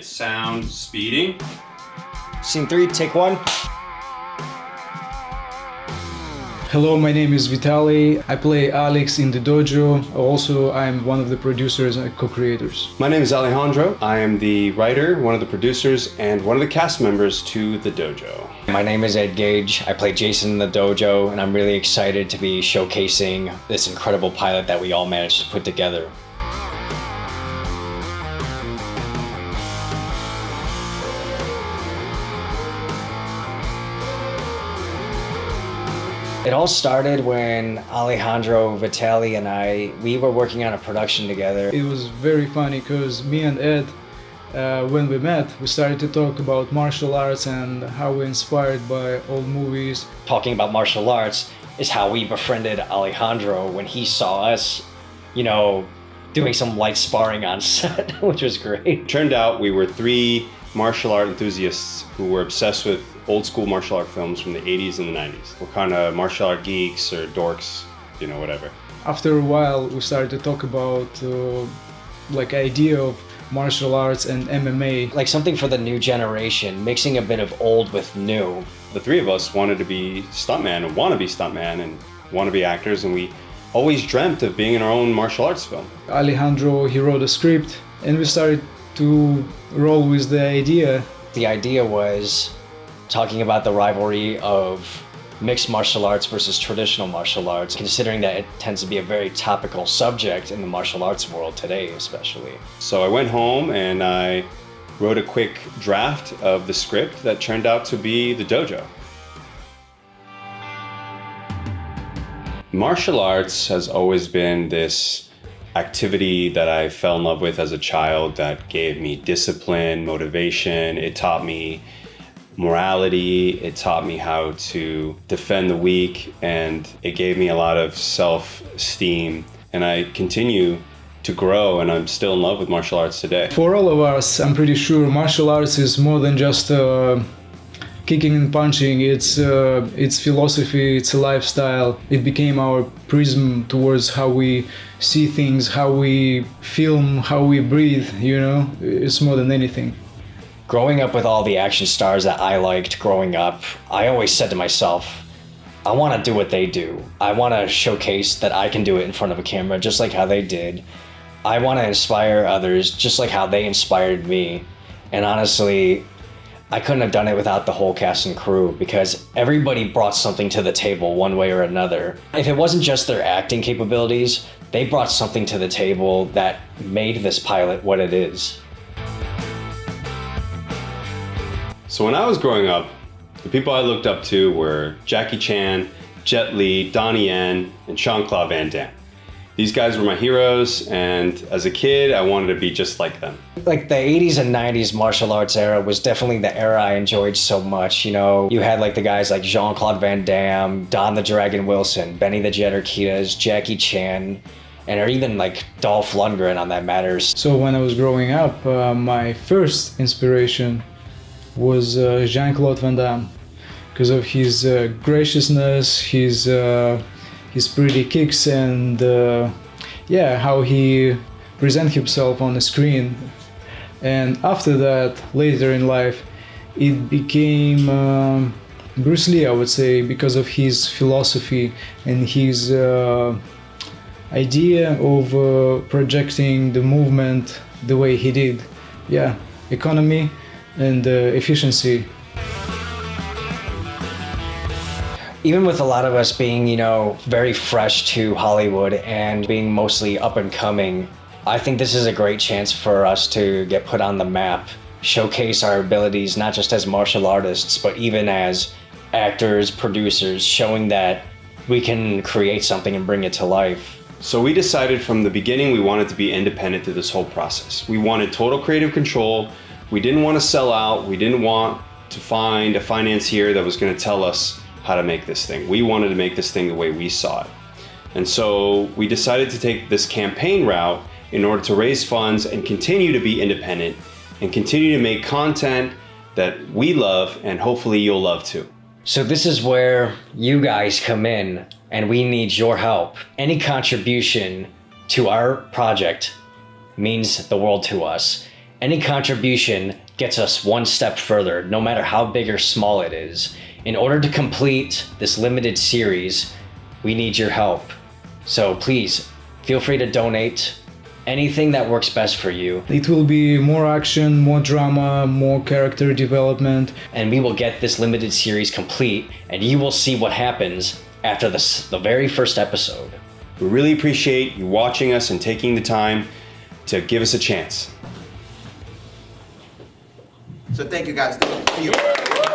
Sound speeding. Scene 3, take 1. Hello, my name is Vitaly. I play Alex in the Dojo. Also, I'm one of the producers and co-creators. My name is Alejandro. I am the writer, one of the producers, and one of the cast members to the Dojo. My name is Ed Gage. I play Jason in the Dojo, and I'm really excited to be showcasing this incredible pilot that we all managed to put together. It all started when Alejandro, Vitaly, and we were working on a production together. It was very funny because me and Ed, when we met, we started to talk about martial arts and how we're inspired by old movies. Talking about martial arts is how we befriended Alejandro when he saw us, doing some light sparring on set, which was great. It turned out we were three martial art enthusiasts who were obsessed with old school martial art films from the 80s and the 90s. We're kind of martial art geeks or dorks, whatever. After a while, we started to talk about idea of martial arts and MMA. Like something for the new generation, mixing a bit of old with new. The three of us wanted to be stuntman and want to be stuntman and want to be actors, and we always dreamt of being in our own martial arts film. Alejandro, he wrote a script and we started to roll with the idea. The idea was talking about the rivalry of mixed martial arts versus traditional martial arts, considering that it tends to be a very topical subject in the martial arts world today, especially. So I went home and I wrote a quick draft of the script that turned out to be the Dojo. Martial arts has always been this activity that I fell in love with as a child that gave me discipline, motivation. It taught me morality, it taught me how to defend the weak, and it gave me a lot of self-esteem. And I continue to grow, and I'm still in love with martial arts today. For all of us, I'm pretty sure martial arts is more than just kicking and punching. It's philosophy, it's a lifestyle. It became our prism towards how we see things, how we film, how we breathe, It's more than anything. Growing up with all the action stars that I liked growing up, I always said to myself, I want to do what they do. I want to showcase that I can do it in front of a camera just like how they did. I want to inspire others just like how they inspired me. And honestly, I couldn't have done it without the whole cast and crew because everybody brought something to the table one way or another. If it wasn't just their acting capabilities, they brought something to the table that made this pilot what it is. So when I was growing up, the people I looked up to were Jackie Chan, Jet Li, Donnie Yen, and Jean-Claude Van Damme. These guys were my heroes, and as a kid, I wanted to be just like them. Like the 80s and 90s martial arts era was definitely the era I enjoyed so much. You had like the guys like Jean-Claude Van Damme, Don the Dragon Wilson, Benny the Jet Urquidez, Jackie Chan, or even like Dolph Lundgren on that matters. So when I was growing up, my first inspiration was Jean-Claude Van Damme because of his graciousness, his pretty kicks, and how he presents himself on the screen. And after that, later in life, it became Bruce Lee, I would say, because of his philosophy and his idea of projecting the movement the way he did. Economy and efficiency. Even with a lot of us being, very fresh to Hollywood and being mostly up and coming, I think this is a great chance for us to get put on the map, showcase our abilities, not just as martial artists, but even as actors, producers, showing that we can create something and bring it to life. So we decided from the beginning we wanted to be independent through this whole process. We wanted total creative control. We didn't want to sell out. We didn't want to find a financier that was going to tell us how to make this thing. We wanted to make this thing the way we saw it. And so we decided to take this campaign route in order to raise funds and continue to be independent and continue to make content that we love and hopefully you'll love too. So this is where you guys come in and we need your help. Any contribution to our project means the world to us. Any contribution gets us one step further, no matter how big or small it is. In order to complete this limited series, we need your help. So please, feel free to donate anything that works best for you. It will be more action, more drama, more character development. And we will get this limited series complete, and you will see what happens after the very first episode. We really appreciate you watching us and taking the time to give us a chance. So thank you guys. Thank you.